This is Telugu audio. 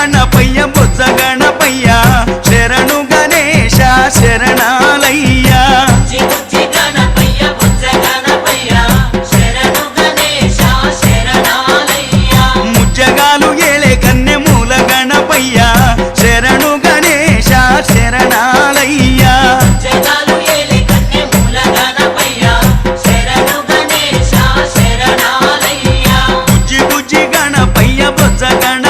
గణపయ్య బొజ్జ గణపయ్య శరణు గణేశ శరణాలయ్యా ముజ్జగాలు ఏలే కన్నె మూల గణపయ్య శరణు గణేశ శరణాలయ్యా బుజ్జి బుజ్జి గణపయ్య బొజ్జ గణ